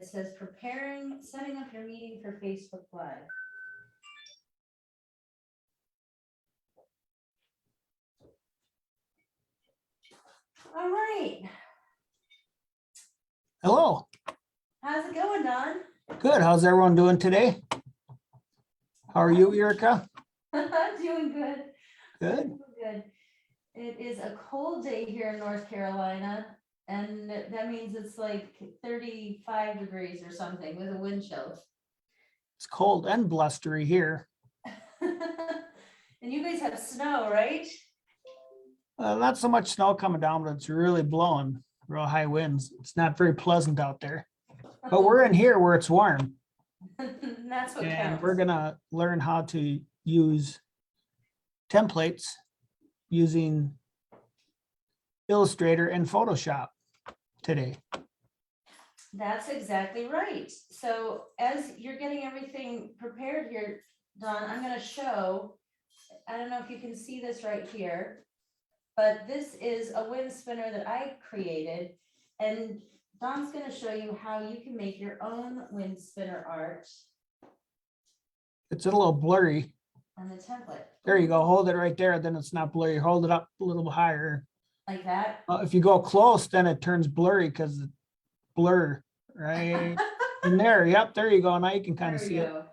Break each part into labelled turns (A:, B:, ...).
A: It says setting up your meeting for Facebook Live. All right.
B: Hello.
A: How's it going, Don?
B: Good. How's everyone doing today? How are you, Erika?
A: Doing good.
B: Good.
A: Good. It is a cold day here in North Carolina, and that means it's like 35 degrees or something with a wind chill.
B: It's cold and blustery here.
A: And you guys have snow, right?
B: Not so much snow coming down, but it's really blowing, real high winds. It's not very pleasant out there. But we're in here where it's warm.
A: That's what
B: And
A: counts.
B: we're gonna learn how to use templates using Illustrator and Photoshop today.
A: That's exactly right. So as you're getting everything prepared here, Don, I'm going to show, I don't know if you can see this right here, but this is a wind spinner that I created. And Don's going to show you how you can make your own wind spinner art
B: It's a little blurry.
A: on the template.
B: There you go. Hold it right there. Then it's not blurry. Hold it up a little higher.
A: Like that.
B: If you go close, then it turns blurry because it's blur right in there. Yep, there you go. Now you can kind of
A: There we
B: see it.
A: go.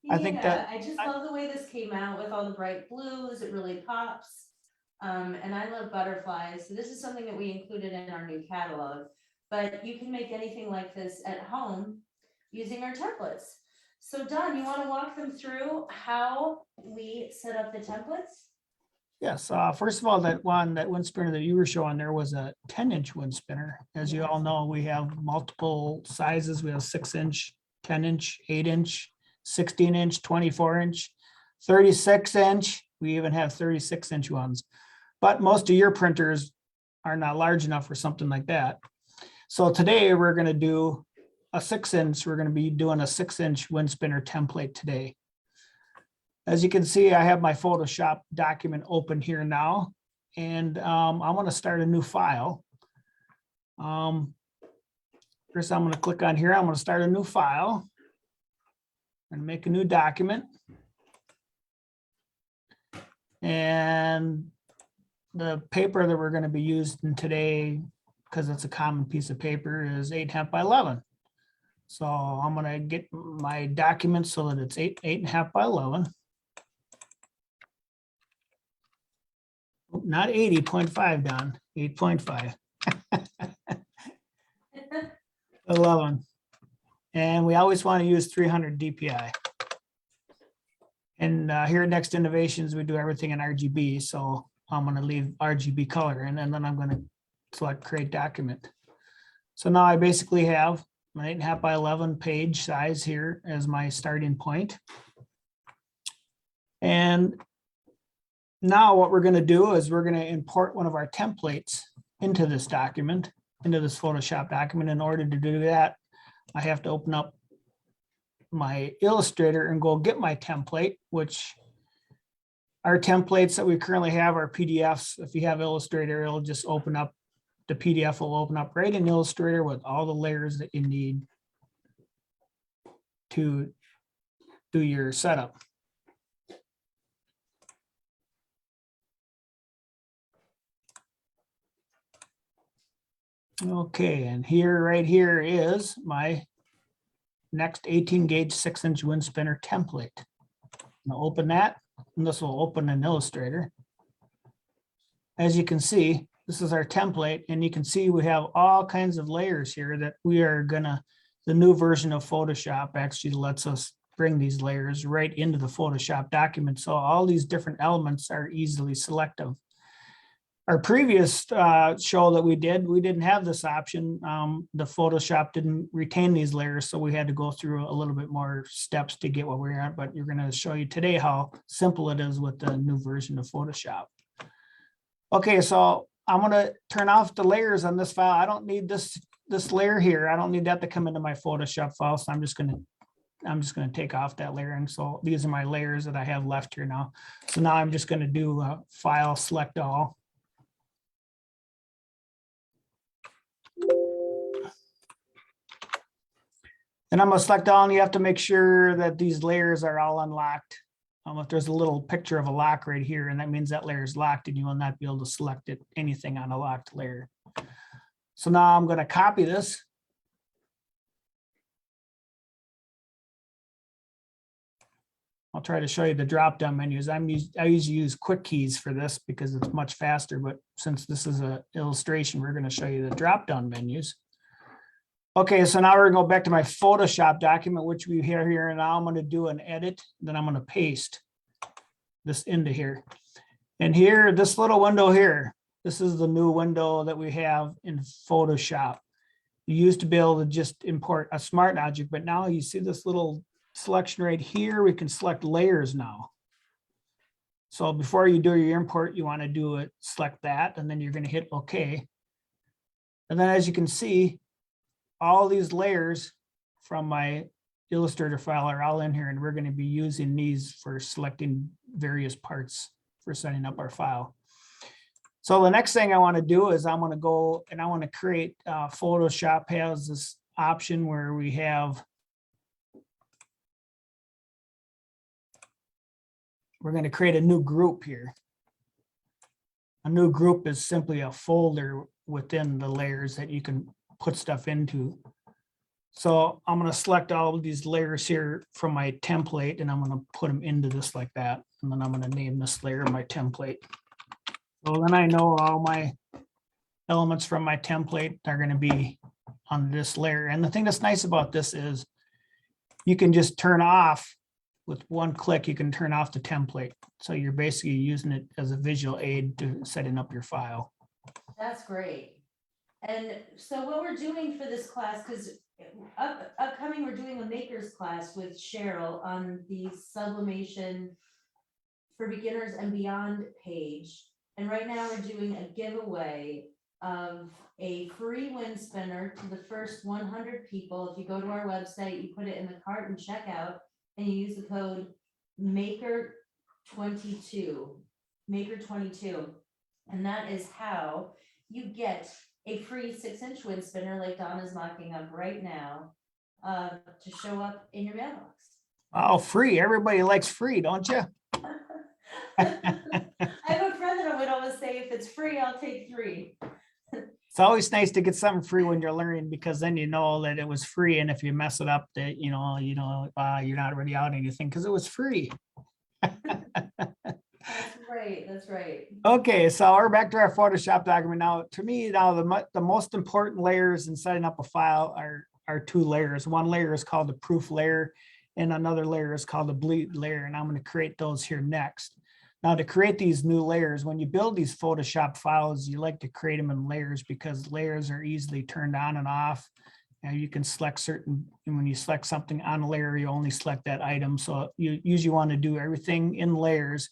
B: I think that-
A: I just love the way this came out with all the bright blues. It really pops. And I love butterflies. So this is something that we included in our new catalog, but you can make anything like this at home using our templates. So Don, you want to walk them through how we set up the templates?
B: Yes, first of all, that wind spinner that you were showing there was a 10-inch wind spinner. As you all know, we have multiple sizes. We have 6-inch, 10-inch, 8-inch, 16-inch, 24-inch, 36-inch. We even have 36-inch ones. But most of your printers are not large enough for something like that. So today we're going to do a 6-inch. We're going to be doing a 6-inch wind spinner template today. As you can see, I have my Photoshop document open here now, and I'm going to start a new file. First, I'm going to click on here. I'm going to start a new file and make a new document. And the paper that we're going to be using today, because it's a common piece of paper, is 8.5 by 11. So I'm going to get my document so that it's 8.5 by 11. Not 80.5, Don, 8.5. 11. And we always want to use 300 DPI. And here at Next Innovations, we do everything in RGB. So I'm going to leave RGB color and then I'm going to select create document. So now I basically have my 8.5 by 11 page size here as my starting point. And now what we're going to do is we're going to import one of our templates into this document, into this Photoshop document. In order to do that, I have to open up my Illustrator and go get my template, which our templates that we currently have are PDFs. If you have Illustrator, it'll just open up, the PDF will open up right in Illustrator with all the layers that you need to do your setup. Okay, and right here is my next 18 gauge 6-inch wind spinner template. I'll open that, and this will open in Illustrator. As you can see, this is our template, and you can see we have all kinds of layers here that we are the new version of Photoshop actually lets us bring these layers right into the Photoshop document. So all these different elements are easily selective. Our previous show that we didn't have this option. The Photoshop didn't retain these layers, so we had to go through a little bit more steps to get what we're at, but you're going to show you today how simple it is with the new version of Photoshop. Okay, so I'm going to turn off the layers on this file. I don't need this layer here. I don't need that to come into my Photoshop file, so I'm just going to take off that layer. And so these are my layers that I have left here now. So now I'm just going to do file, select all. Then I'm gonna select all, and you have to make sure that these layers are all unlocked. If there's a little picture of a lock right here, and that means that layer is locked, and you will not be able to select it, anything on a locked layer. So now I'm gonna copy this. I'll try to show you the drop-down menus. I usually use quick keys for this because it's much faster, but since this is an illustration, we're going to show you the drop-down menus. Okay, so now we're gonna go back to my Photoshop document, which we have here, and now I'm gonna do an edit, then I'm gonna paste this into here. And here, this little window here, this is the new window that we have in Photoshop. You used to be able to just import a smart object, but now you see this little selection right here, we can select layers now. So before you do your import, you want to do it, select that, and then you're going to hit OK. And then as you can see, all these layers from my Illustrator file are all in here, and we're going to be using these for selecting various parts for setting up our file. So the next thing I want to do is I'm going to go and I want to create Photoshop has this option where we have, we're going to create a new group here. A new group is simply a folder within the layers that you can put stuff into. So I'm going to select all of these layers here from my template, and I'm going to put them into this like that. And then I'm going to name this layer my template. So then I know all my elements from my template are going to be on this layer. And the thing that's nice about this is you can just turn off with one click, you can turn off the template. So you're basically using it as a visual aid to setting up your file.
A: That's great. And so what we're doing for this class, because upcoming, we're doing a maker's class with Cheryl on the sublimation for beginners and beyond page. And right now we're doing a giveaway of a free wind spinner to the first 100 people. If you go to our website, you put it in the cart and check out, and you use the code MAKER22, MAKER22. And that is how you get a free 6-inch wind spinner like Donna's mocking up right now to show up in your mailbox.
B: Oh, free. Everybody likes free, don't you?
A: I have a friend that would always say, if it's free, I'll take 3.
B: It's always nice to get something free when you're learning, because then you know that it was free. And if you mess it up, that you're not really out anything because it was free.
A: That's right. That's right.
B: Okay, so we're back to our Photoshop document. Now, to me, the most important layers in setting up a file are 2 layers. One layer is called the proof layer, and another layer is called the bleed layer. And I'm going to create those here next. Now, to create these new layers, when you build these Photoshop files, you like to create them in layers because layers are easily turned on and off. Now you can select and when you select something on a layer, you only select that item. So you usually want to do everything in layers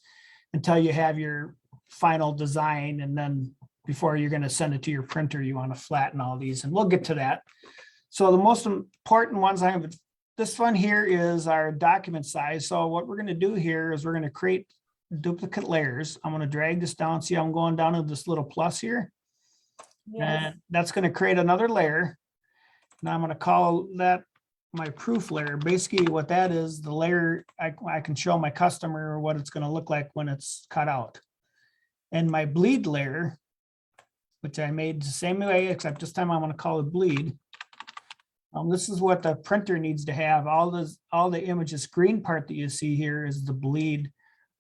B: until you have your final design. And then before you're going to send it to your printer, you want to flatten all these, and we'll get to that. So the most important ones I have, this one here is our document size. So what we're going to do here is we're going to create duplicate layers. I'm going to drag this down. See, I'm going down to this little plus here.
A: Yes.
B: And that's going to create another layer. Now I'm going to call that my proof layer. Basically what that is, the layer I can show my customer what it's going to look like when it's cut out. And my bleed layer, which I made the same way, except this time I'm going to call it bleed. This is what the printer needs to have. All the images, green part that you see here is the bleed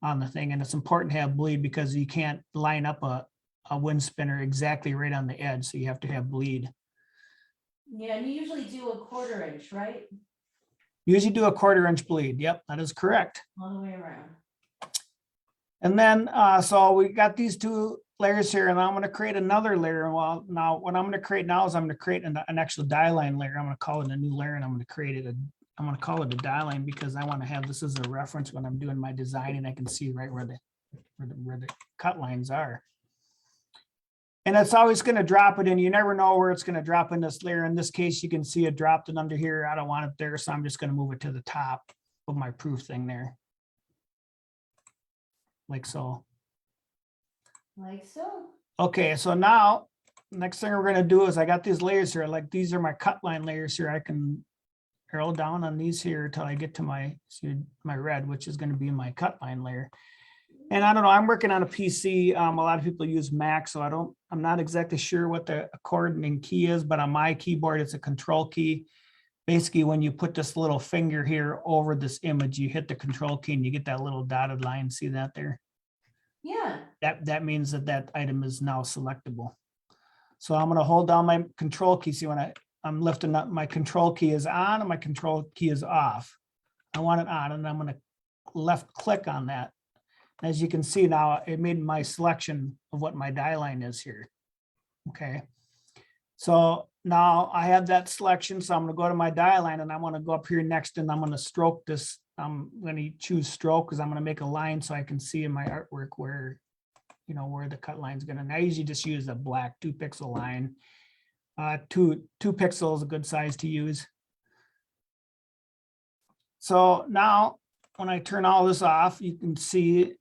B: on the thing. And it's important to have bleed because you can't line up a wind spinner exactly right on the edge. So you have to have bleed.
A: Yeah, and you usually do a 1/4 inch, right?
B: Usually do a 1/4 inch bleed. Yep, that is correct.
A: All the way around.
B: And then, so we got these 2 layers here, and I'm going to create another layer. Well, now what I'm going to create now is I'm going to create an actual die line layer. I'm going to call it a new layer, and I'm going to create it. I'm going to call it a die line because I want to have this as a reference when I'm doing my design, and I can see right where the cut lines are. And it's always going to drop it in. You never know where it's going to drop in this layer. In this case, you can see it dropped it under here. I don't want it there, so I'm just going to move it to the top of my proof thing there. Like so.
A: Like so.
B: Okay, so now next thing we're going to do is I got these layers here. Like these are my cut line layers here. I can arrow down on these here till I get to my, see, my red, which is going to be my cut line layer. And I don't know, I'm working on a PC. A lot of people use Mac, so I'm not exactly sure what the coordinating key is, but on my keyboard, it's a control key. Basically, when you put this little finger here over this image, you hit the control key and you get that little dotted line. See that there?
A: Yeah.
B: That means that item is now selectable. So I'm going to hold down my control key. See, when I'm lifting up, my control key is on and my control key is off. I want it on, and I'm going to left click on that. As you can see now, it made my selection of what my die line is here. Okay. So now I have that selection. So I'm going to go to my die line and I'm going to go up here next and I'm going to stroke this. I'm going to choose stroke because I'm going to make a line so I can see in my artwork where, you know, where the cut line is going to. And I usually just use a black 2-pixel line. 2 pixels is a good size to use. So now when I turn all this off, you can see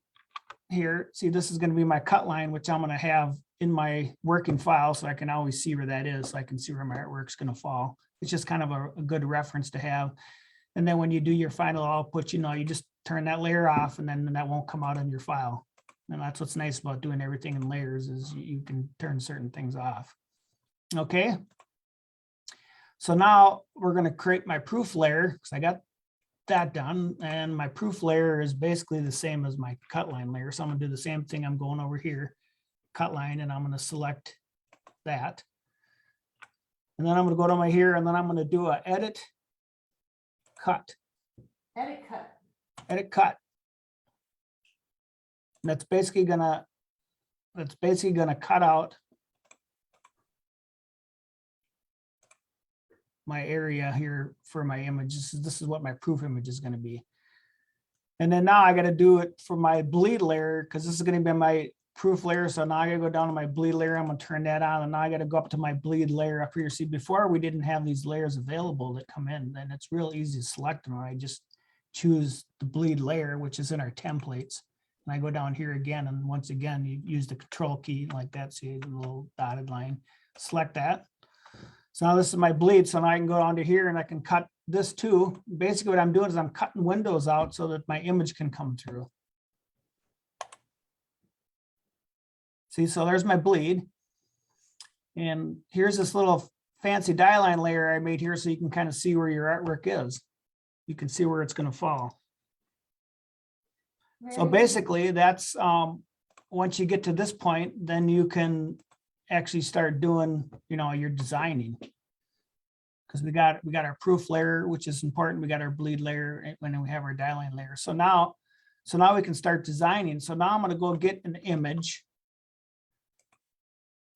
B: here, see, this is going to be my cut line, which I'm going to have in my working file so I can always see where that is. So I can see where my artwork's going to fall. It's just kind of a good reference to have. And then when you do your final output, you know, you just turn that layer off and then that won't come out in your file. And that's what's nice about doing everything in layers is you can turn certain things off. Okay. So now we're going to create my proof layer because I got that done, and my proof layer is basically the same as my cut line layer. So I'm going to do the same thing. I'm going over here, cut line, and I'm going to select that. And then I'm going to go to my here, and then I'm going to do a edit, cut.
A: Edit cut.
B: Edit cut. And that's basically gonna cut out my area here for my image. This is what my proof image is going to be. And then now I got to do it for my bleed layer because this is going to be my proof layer. So now I got to go down to my bleed layer. I'm going to turn that on, and now I got to go up to my bleed layer up here. See, before we didn't have these layers available that come in, and it's real easy to select them. I just choose the bleed layer, which is in our templates. And I go down here again, and once again, you use the control key like that. See the little dotted line, select that. So now this is my bleed. So now I can go down to here and I can cut this too. Basically what I'm doing is I'm cutting windows out so that my image can come through. See, so there's my bleed. And here's this little fancy die line layer I made here so you can kind of see where your artwork is. You can see where it's going to fall. So basically that's, once you get to this point, then you can actually start doing, you know, your designing. Because we got our proof layer, which is important. We got our bleed layer when we have our die line layer. So now we can start designing. So now I'm going to go get an image.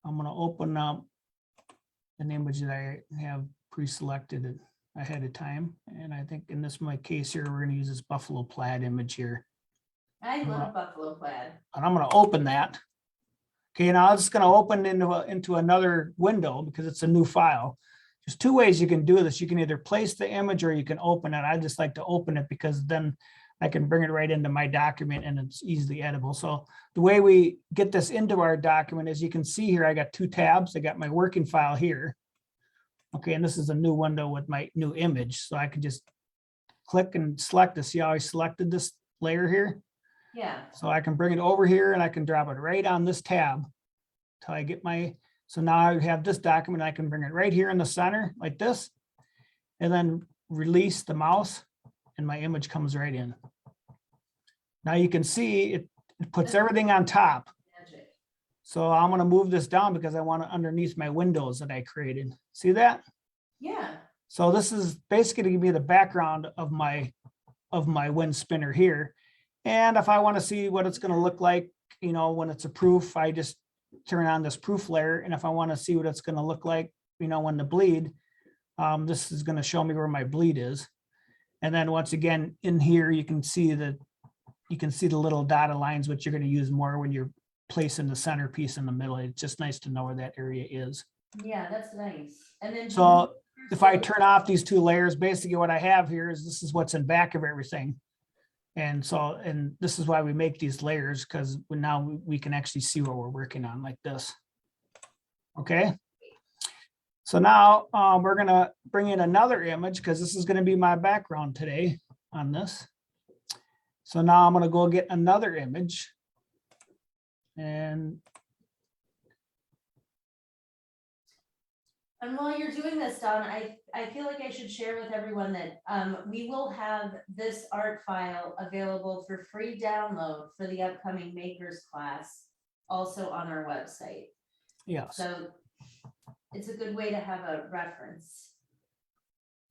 B: I'm going to open up an image that I have pre-selected ahead of time. And I think in my case here, we're going to use this buffalo plaid image here.
A: I love buffalo plaid.
B: And I'm going to open that. Okay, now it's going to open into another window because it's a new file. There's 2 ways you can do this. You can either place the image or you can open it. I just like to open it because then I can bring it right into my document and it's easily editable. So the way we get this into our document, as you can see here, I got 2 tabs. I got my working file here. Okay, and this is a new window with my new image. So I can just click and select this. See how I selected this layer here?
A: Yeah.
B: So I can bring it over here and I can drop it right on this tab till I get so now I have this document. I can bring it right here in the center like this, and then release the mouse and my image comes right in. Now you can see it puts everything on top.
A: Magic.
B: So I'm going to move this down because I want it underneath my windows that I created. See that?
A: Yeah.
B: So this is basically going to be the background of my wind spinner here. And if I want to see what it's going to look like, you know, when it's a proof, I just turn on this proof layer. And if I want to see what it's going to look like, you know, when the bleed, this is going to show me where my bleed is. And then once again, in here, you can see the little dotted lines, which you're going to use more when you're placing the centerpiece in the middle. It's just nice to know where that area is.
A: Yeah, that's nice. And then
B: So if I turn off these 2 layers, basically what I have here is this is what's in back of everything. And so, and this is why we make these layers, because now we can actually see what we're working on like this. Okay. So now we're gonna bring in another image because this is gonna be my background today on this. So now I'm gonna go get another image. And
A: while you're doing this, Don, I feel like I should share with everyone that we will have this art file available for free download for the upcoming makers class, also on our website.
B: yes.
A: So it's a good way to have a reference.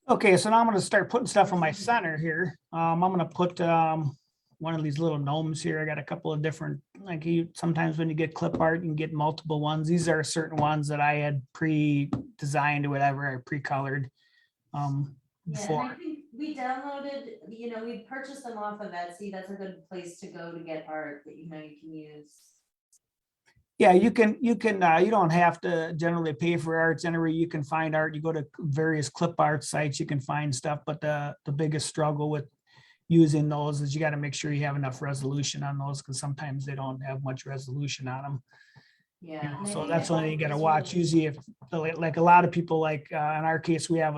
B: Okay, so now I'm gonna start putting stuff on my center here. I'm gonna put one of these little gnomes here. I got a couple of different, like sometimes when you get clip art, you can get multiple ones. These are certain ones that I had pre-designed or whatever, I pre-colored.
A: Yeah, and
B: Before.
A: I think we downloaded, we purchased them off of Etsy. That's a good place to go to get art that you can use.
B: Yeah, you don't have to generally pay for art. Generally, you can find art. You go to various clip art sites, you can find stuff. But the biggest struggle with using those is you got to make sure you have enough resolution on those, because sometimes they don't have much resolution on them.
A: Yeah. And I
B: So
A: think
B: that's
A: that
B: one you got to
A: is
B: watch.
A: really-
B: Usually, if like a lot of people, like in our case, we have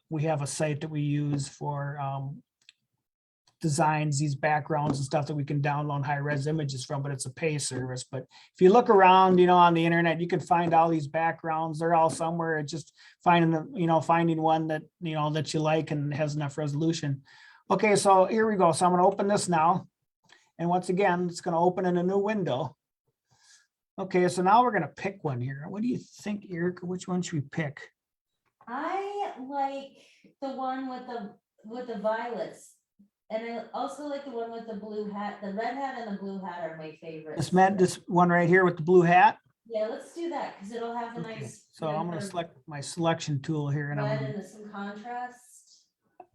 B: we have a site that we use for designs, these backgrounds and stuff that we can download high res images from, but it's a pay service. But if you look around, on the internet, you can find all these backgrounds. They're all somewhere. It's just finding finding one that, that you like and has enough resolution. Okay, so here we go. So I'm going to open this now. And once again, it's going to open in a new window. Okay, so now we're going to pick one here. What do you think, Erika? Which one should we pick?
A: I like the one with the violets. And I also like the one with the blue hat. The red hat and the blue hat are my favorites.
B: This one right here with the blue hat.
A: Yeah, let's do that because it'll have a nice.
B: So I'm going to select my selection tool here, and I'm
A: red and some contrast.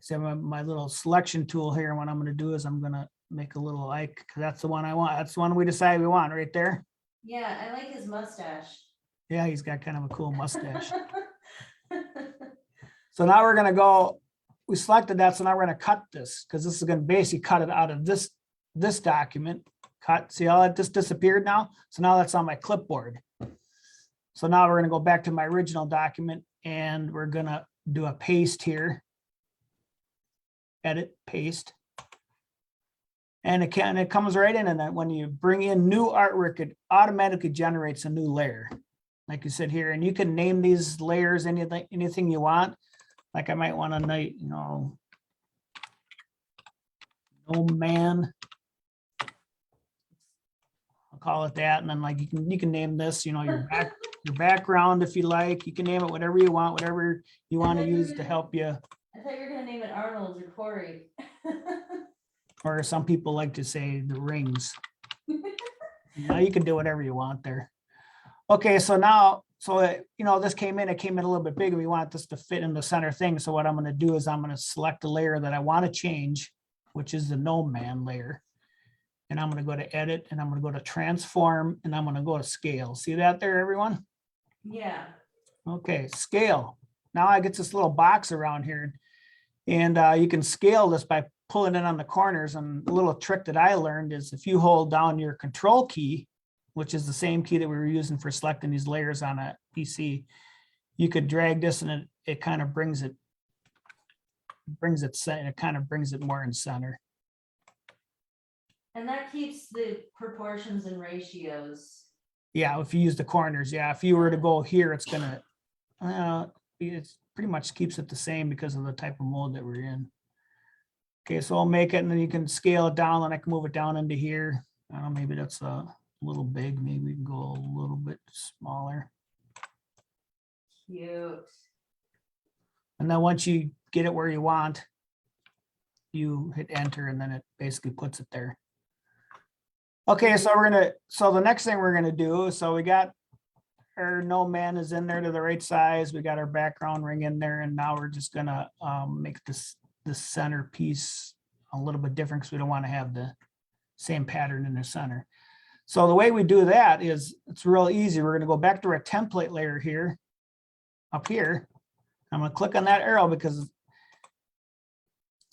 B: so my little selection tool here. And what I'm going to do is I'm going to make a little like, because that's the one I want. That's the one we decided we want right there.
A: Yeah, I like his mustache.
B: Yeah, he's got kind of a cool mustache. So now we're going to go. We selected that, so now we're going to cut this, because this is going to basically cut it out of this document. Cut. See how it just disappeared now? So now that's on my clipboard. So now we're going to go back to my original document, and we're going to do a paste here. Edit, paste. And it comes right in, and then when you bring in new artwork, it automatically generates a new layer. Like you said here, and you can name these layers anything you want. Like I might want to name, no man. I'll call it that, and then like you can name this, your background if you like. You can name it whatever you want, whatever you want to use to help you.
A: I thought you were gonna name it Arnold or Corey.
B: Or some people like to say the rings. Now you can do whatever you want there. Okay, so now, this came in, it came in a little bit bigger. We want this to fit in the center thing. So what I'm going to do is I'm going to select the layer that I want to change, which is the gnome man layer. And I'm going to go to edit, and I'm going to go to transform, and I'm going to go to scale. See that there, everyone?
A: Yeah.
B: Okay, scale. Now I get this little box around here, and you can scale this by pulling it on the corners. And a little trick that I learned is if you hold down your control key, which is the same key that we were using for selecting these layers on a PC, you could drag this, and it kind of brings it kind of brings it more in center.
A: And that keeps the proportions and ratios.
B: Yeah, if you use the corners, yeah. If you were to go here, it's gonna, it's pretty much keeps it the same because of the type of mold that we're in. Okay, so I'll make it, and then you can scale it down, and I can move it down into here. I don't know, maybe that's a little big. Maybe we can go a little bit smaller.
A: Cute.
B: And then once you get it where you want, you hit enter, and then it basically puts it there. Okay, so the next thing we're gonna do, so we got our gnome man is in there to the right size. We got our background ring in there, and now we're just gonna make this center piece a little bit different, because we don't want to have the same pattern in the center. So the way we do that is, it's real easy. We're going to go back to our template layer here, up here. I'm going to click on that arrow, because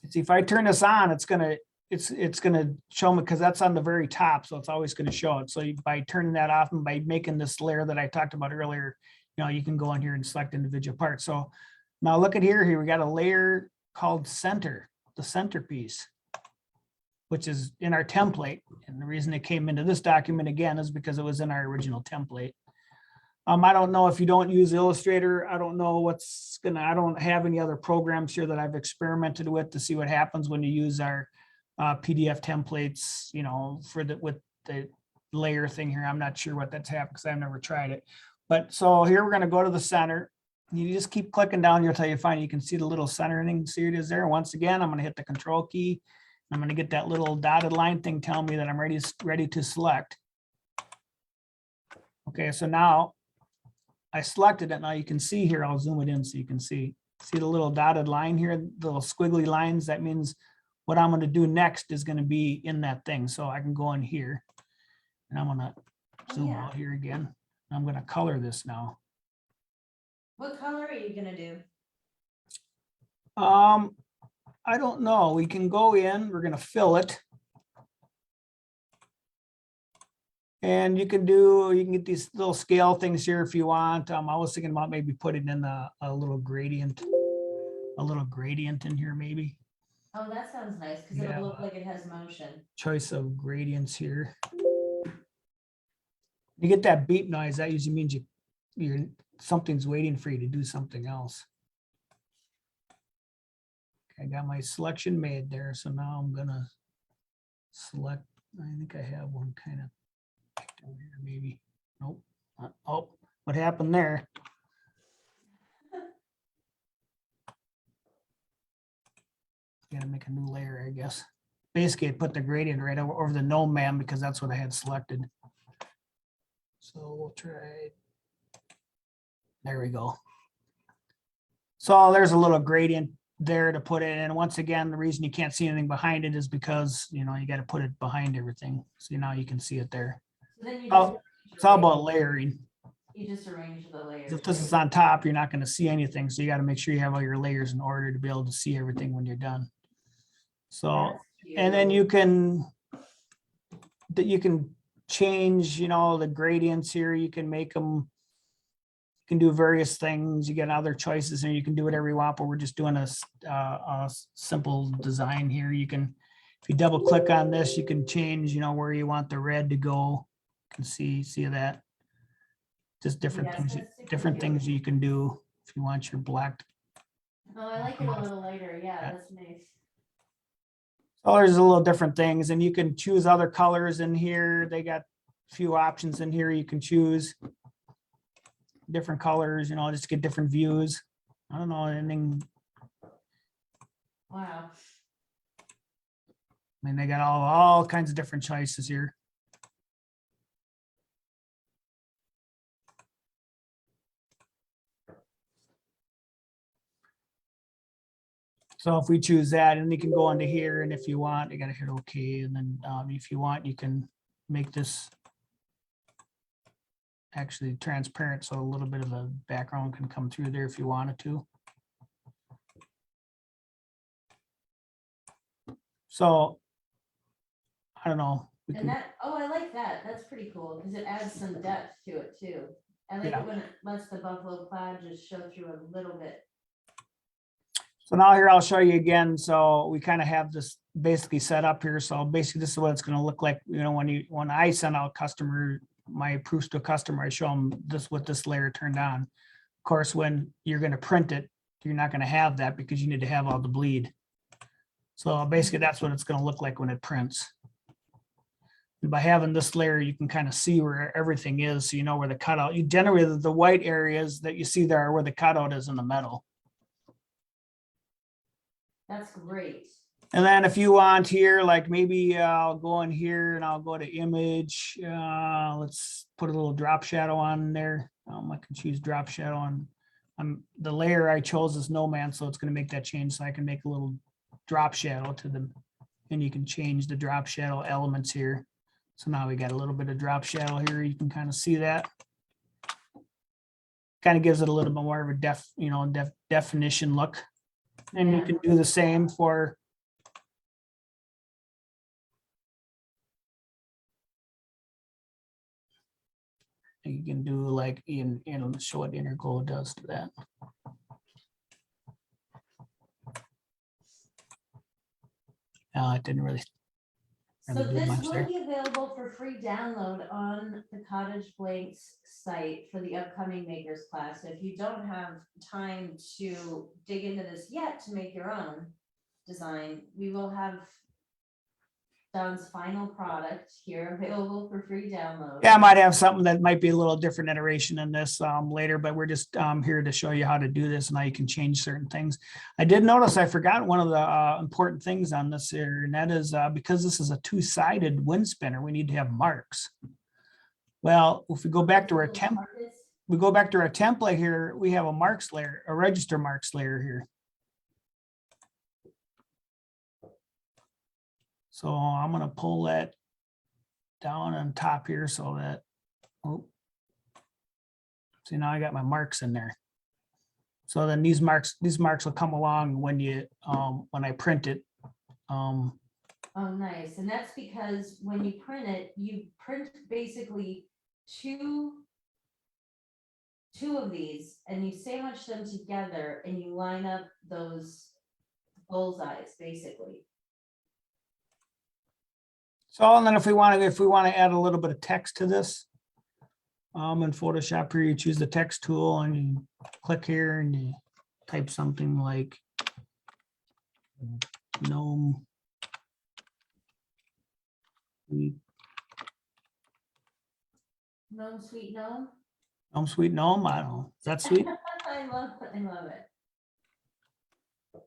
B: see, if I turn this on, it's going to show me, because that's on the very top. So it's always going to show it. So by turning that off and by making this layer that I talked about earlier, you can go in here and select individual parts. So now look at here, we got a layer called center, the centerpiece, which is in our template. And the reason it came into this document again is because it was in our original template. I don't know if you don't use Illustrator. I don't know I don't have any other programs here that I've experimented with to see what happens when you use our PDF templates, with the layer thing here. I'm not sure what that's happened because I've never tried it. But so here we're going to go to the center. You just keep clicking down here until you find it. You can see the little center thing. See it is there. Once again, I'm going to hit the control key. I'm going to get that little dotted line thing telling me that I'm ready to select. Okay, so now I selected it. Now you can see here, I'll zoom it in so you can see the little dotted line here, the little squiggly lines. That means what I'm going to do next is going to be in that thing. So I can go in here and I'm going to zoom out here again. I'm going to color this now.
A: What color are you gonna do?
B: I don't know. We can go in, we're going to fill it. And you can get these little scale things here if you want. I was thinking about maybe putting in a little gradient in here maybe.
A: Oh, that sounds nice because
B: Yeah,
A: it'll look like it has motion.
B: Choice of gradients here. You get that beep noise, that usually means something's waiting for you to do something else. Okay, I got my selection made there, so now I'm gonna select. I think I have one kind of down here, maybe. Nope. Oh, what happened there? Gotta make a new layer, I guess. Basically, I put the gradient right over the gnome man because that's what I had selected. So we'll try. There we go. So there's a little gradient there to put it in. Once again, the reason you can't see anything behind it is because you got to put it behind everything. So now you can see it there.
A: So then you
B: It's all about layering.
A: You just arrange the layers.
B: If this is on top, you're not going to see anything. So you got to make sure you have all your layers in order to be able to see everything when you're done. So, and then you can change, the gradients here. You can make them, you can do various things. You get other choices and you can do whatever you want, but we're just doing a simple design here. You can, if you double click on this, you can change, where you want the red to go. You can see that. Just different things you can do if you want your black.
A: Oh, I like it a little lighter. Yeah, that's nice.
B: Oh, there's a little different things, and you can choose other colors in here. They got a few options in here. You can choose different colors, just to get different views. I don't know anything.
A: Wow.
B: I mean, they got all kinds of different choices here. So if we choose that, and you can go into here, and if you want, you got to hit OK. And then if you want, you can make this actually transparent, so a little bit of a background can come through there if you wanted to. So I don't know.
A: I like that. That's pretty cool because it adds some depth to it too. I like it when it lets the buffalo cloud just show through a little bit.
B: So now here I'll show you again. So we kind of have this basically set up here. So basically this is what it's going to look like. When I send out my proofs to a customer, I show them this what this layer turned on. Of course, when you're going to print it, you're not going to have that because you need to have all the bleed. So basically that's what it's going to look like when it prints. And by having this layer, you can kind of see where everything is. So you know where the cutout, generally the white areas that you see there are where the cutout is in the metal.
A: That's great.
B: And then if you want here, like maybe I'll go in here and I'll go to image. Let's put a little drop shadow on there. I can choose drop shadow on. The layer I chose is no man, so it's going to make that change. So I can make a little drop shadow to them, and you can change the drop shadow elements here. So now we got a little bit of drop shadow here. You can kind of see that. Kind of gives it a little bit more of a definition look. And you can do the same for You can do like, it'll show what interglow does to that. It didn't really.
A: So
B: really do
A: this
B: much
A: will
B: there.
A: be available for free download on the Cottage Blanks site for the upcoming makers class. If you don't have time to dig into this yet to make your own design, we will have Don's final product here available for free download.
B: Yeah, I might have something that might be a little different iteration in this later, but we're just here to show you how to do this and how you can change certain things. I did notice I forgot one of the important things on this here, and that is because this is a two-sided wind spinner, we need to have marks. Well, if we go back to our template here, we have a marks layer, a register marks layer here. So I'm going to pull that down on top here so that, oh, see, now I got my marks in there. So then these marks will come along when you when I print it.
A: Oh, nice. And that's because when you print basically two of these and you sandwich them together and you line up those bullseyes, basically.
B: So, and then if we want to add a little bit of text to this, in Photoshop here, you choose the text tool and you click here and you type something like gnome.
A: Gnome, sweet gnome.
B: Gnome, sweet gnome. I don't know. Is that sweet?
A: I love it.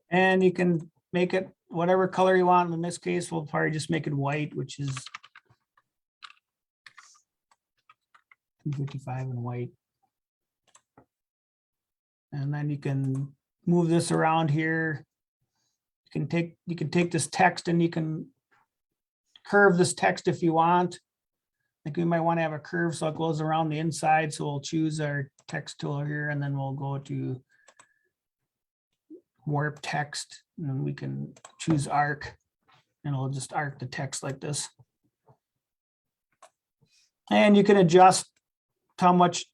B: And you can make it whatever color you want. In this case, we'll probably just make it white, which is 255 in white. And then you can move this around here. You can take this text and you can curve this text if you want. I think we might want to have a curve so it goes around the inside. So we'll choose our text tool here and then we'll go to warp text and then we can choose arc and it'll just arc the text like this. And you can adjust how much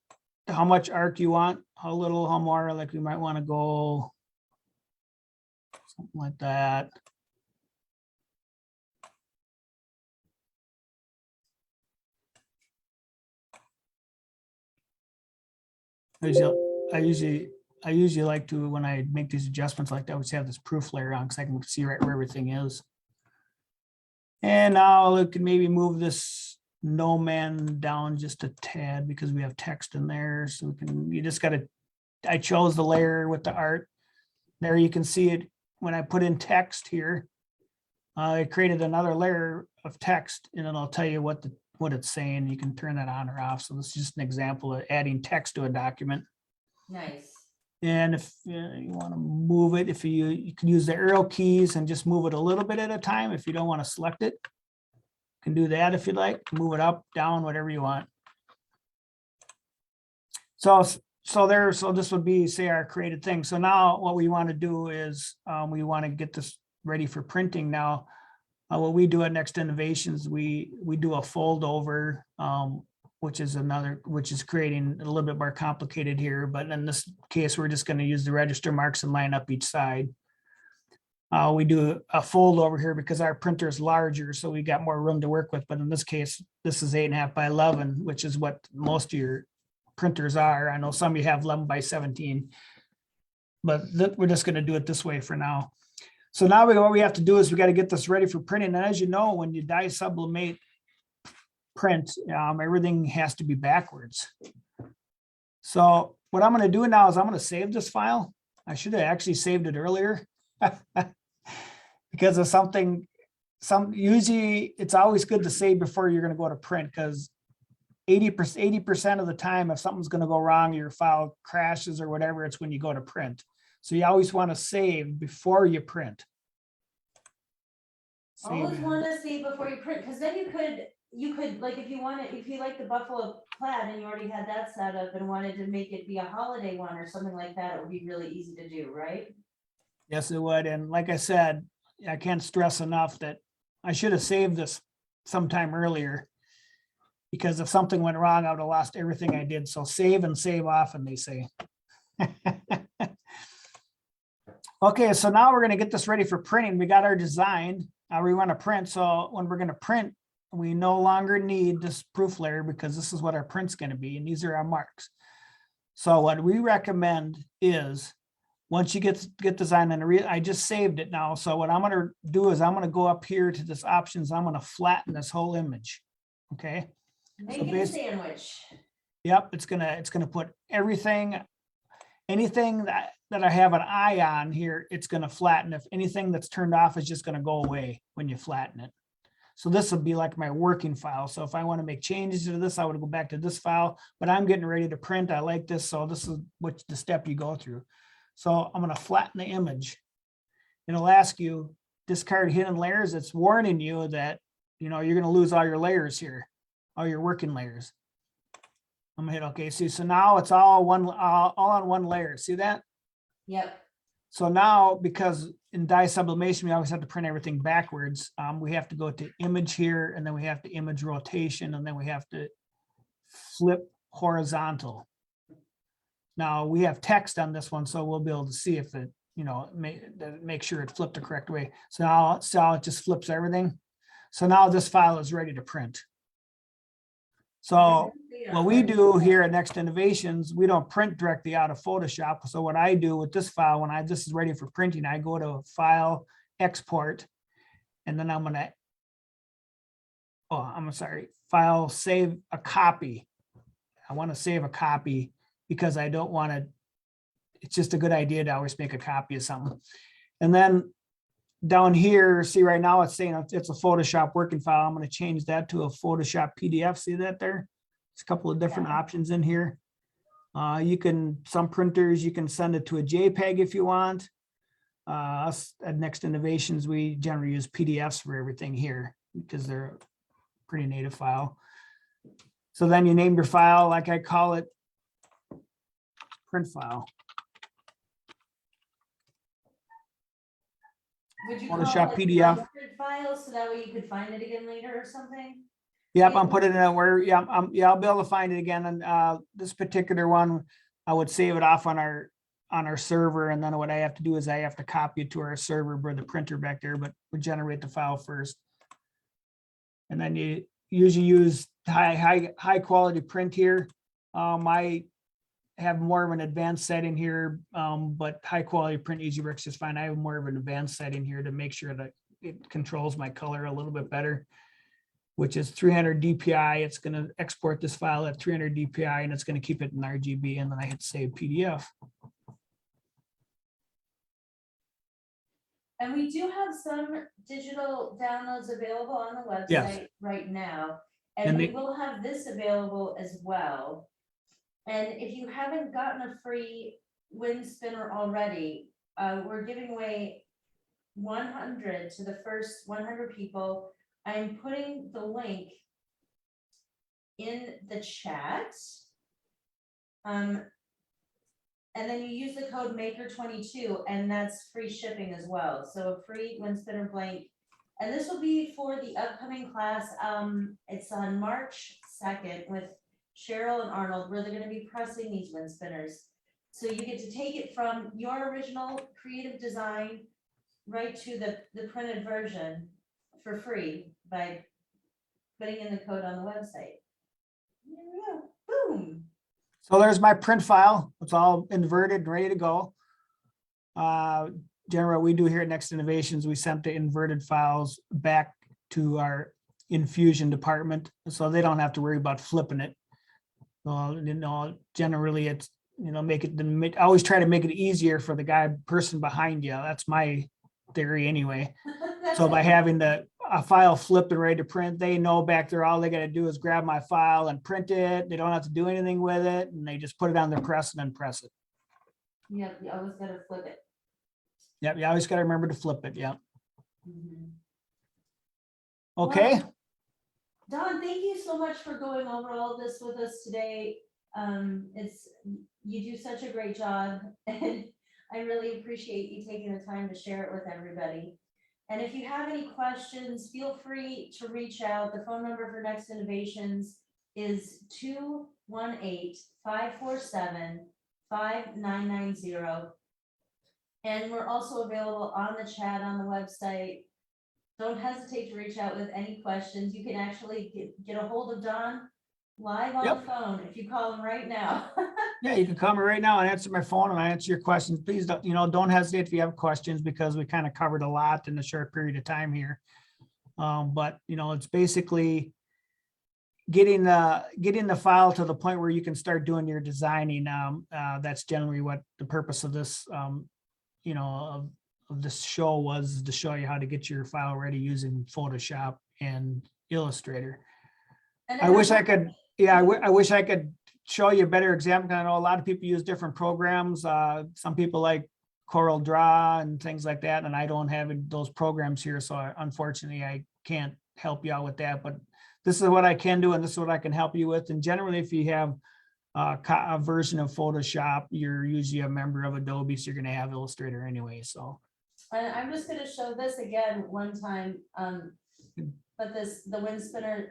B: arc you want, how little, how more, like we might want to go something like that. I usually like to, when I make these adjustments like that, I always have this proof layer on because I can see right where everything is. And now we can maybe move this no man down just a tad because we have text in there. So we can, you just got to, I chose the layer with the art. There you can see it when I put in text here. I created another layer of text and then I'll tell you what it's saying. You can turn that on or off. So this is just an example of adding text to a document.
A: Nice.
B: And if you want to move it, if you can use the arrow keys and just move it a little bit at a time. If you don't want to select it, you can do that if you'd like. Move it up, down, whatever you want. So this would be, say, our created thing. So now what we want to do is we want to get this ready for printing now. What we do at Next Innovations, we do a fold over, which is creating a little bit more complicated here. But in this case, we're just going to use the register marks and line up each side. We do a fold over here because our printer is larger, so we got more room to work with. But in this case, this is 8.5 by 11, which is what most of your printers are. I know some you have 11 by 17, but we're just going to do it this way for now. So now what we have to do is we got to get this ready for printing. And as you know, when you die sublimate print, everything has to be backwards. So what I'm going to do now is I'm going to save this file. I should have actually saved it earlier because of something. Usually it's always good to save before you're going to go to print because 80% of the time, if something's going to go wrong, your file crashes or whatever, it's when you go to print. So you always want to save before you print.
A: Always want to save before you print, because then you could like if you like the buffalo plaid and you already had that set up and wanted to make it be a holiday one or something like that, it would be really easy to do, right?
B: Yes, it would. And like I said, I can't stress enough that I should have saved this sometime earlier. Because if something went wrong, I would have lost everything I did. So save and save often, they say. Okay, so now we're gonna get this ready for printing. We got our design. We want to print. So when we're gonna print, we no longer need this proof layer because this is what our print's gonna be, and these are our marks. So what we recommend is, once you get design, and I just saved it now. So what I'm gonna do is I'm gonna go up here to this options. I'm gonna flatten this whole image. Okay.
A: Make
B: So
A: it a sandwich.
B: Yep, it's gonna put everything, anything that I have an eye on here, it's gonna flatten. If anything that's turned off is just gonna go away when you flatten it. So this will be like my working file. So if I want to make changes to this, I would go back to this file, but I'm getting ready to print. I like this. So this is what the step you go through. So I'm going to flatten the image. It'll ask you discard hidden layers. It's warning you that, you're going to lose all your layers here, all your working layers. I'm gonna hit OK. See, so now it's all on one layer. See that?
A: Yep.
B: So now, because in die sublimation, we always have to print everything backwards. We have to go to image here, and then we have to image rotation, and then we have to flip horizontal. Now we have text on this one, so we'll be able to see if it, make sure it flipped the correct way. So now it just flips everything. So now this file is ready to print. So what we do here at Next Innovations, we don't print directly out of Photoshop. So what I do with this file, when this is ready for printing, I go to File, Export, and then I'm sorry, File, Save a Copy. I want to save a copy because I don't want to, it's just a good idea to always make a copy of something. And then down here, see right now it's saying it's a Photoshop working file. I'm going to change that to a Photoshop PDF. See that there? There's a couple of different options in here. Some printers, you can send it to a JPEG if you want. Us at Next Innovations, we generally use PDFs for everything here because they're a pretty native file. So then you name your file, like I call it print file.
A: Would you
B: Photoshop
A: call it
B: PDF.
A: print file so that way you could find it again later or something?
B: Yep, I'm putting it in where, I'll be able to find it again. And this particular one, I would save it off on our server. And then what I have to do is I have to copy it to our server where the printer back there, but we generate the file first. And then you usually use high quality print here. I have more of an advanced setting here, but high quality print usually works just fine. I have more of an advanced setting here to make sure that it controls my color a little bit better, which is 300 DPI. It's going to export this file at 300 DPI and it's going to keep it in RGB. And then I hit save PDF.
A: And we do have some digital downloads available on the website right now. And we will have this available as well. And if you haven't gotten a free wind spinner already, we're giving away 100 to the first 100 people. I'm putting the link in the chat. And then you use the code MAKER22 and that's free shipping as well. So a free wind spinner blank. And this will be for the upcoming class. It's on March 2nd with Cheryl and Arnold, where they're going to be pressing these wind spinners. So you get to take it from your original creative design right to the printed version for free by putting in the code on the website. There we go. Boom.
B: So there's my print file. It's all inverted and ready to go. Generally, what we do here at Next Innovations, we send the inverted files back to our infusion department, so they don't have to worry about flipping it. Generally it's, I always try to make it easier for the person behind you. That's my theory anyway. So by having a file flipped and ready to print, they know back there, all they got to do is grab my file and print it. They don't have to do anything with it. And they just put it on their press and then press it.
A: Yeah, you always got to flip it.
B: Yep, you always got to remember to flip it. Yeah.
A: Mm-hmm.
B: Okay.
A: Well, Don, thank you so much for going over all this with us today. You do such a great job, and I really appreciate you taking the time to share it with everybody. And if you have any questions, feel free to reach out. The phone number for Next Innovations is 218-547-5990. And we're also available on the chat on the website. Don't hesitate to reach out with any questions. You can actually get a hold of Don live on the
B: Yep.
A: phone if you call him right now.
B: Yeah, you can call me right now and answer my phone and I answer your questions. Please don't, don't hesitate if you have questions because we kind of covered a lot in a short period of time here. But it's basically getting the file to the point where you can start doing your designing. That's generally what the purpose of this, of this show was, to show you how to get your file ready using Photoshop and Illustrator.
A: And
B: I wish I could, I wish I could show you a better example. I know a lot of people use different programs. Some people like Corel Draw and things like that, and I don't have those programs here, so unfortunately I can't help you out with that. But this is what I can do, and this is what I can help you with. And generally, if you have a version of Photoshop, you're usually a member of Adobe, so you're going to have Illustrator anyway. So,
A: and I'm just going to show this again one time. But the wind spinner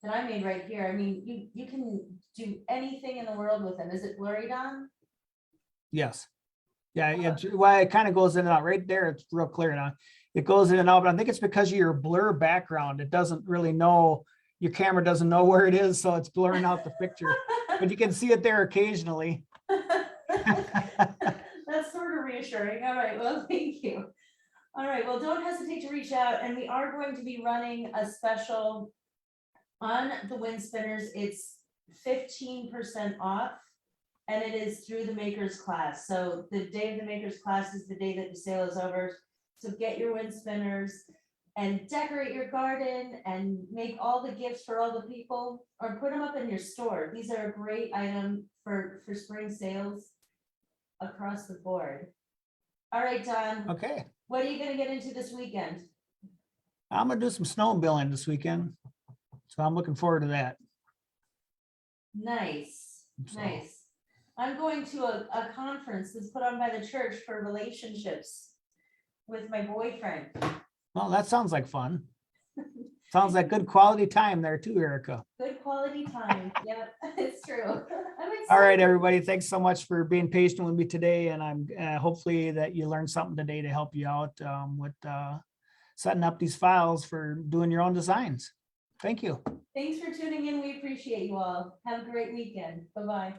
A: that I made right here, I mean, you can do anything in the world with them. Is it blurry, Don?
B: yes. Yeah, it kind of goes in and out right there. It's real clear now. It goes in and out, but I think it's because of your blur background. It doesn't really know, your camera doesn't know where it is, so it's blurring out the picture. But you can see it there occasionally.
A: That's sort of reassuring. All right, well, thank you. All right, well, don't hesitate to reach out, and we are going to be running a special on the wind spinners. It's 15% off, and it is through the makers class. So the day of the makers class is the day that the sale is over. So get your wind spinners and decorate your garden and make all the gifts for all the people, or put them up in your store. These are a great item for spring sales across the board. All right, Don.
B: Okay.
A: What are you gonna get into this weekend?
B: I'm gonna do some snowmobiling this weekend, so I'm looking forward to that.
A: Nice,
B: So,
A: nice. I'm going to a conference that's put on by the church for relationships with my boyfriend.
B: well, that sounds like fun. Sounds like good quality time there too, Erika.
A: Good quality time. Yep, it's true. I'm excited.
B: All right, everybody. Thanks so much for being patient with me today. And I'm hopefully that you learned something today to help you out with setting up these files for doing your own designs. Thank you.
A: Thanks for tuning in. We appreciate you all. Have a great weekend. Bye-bye.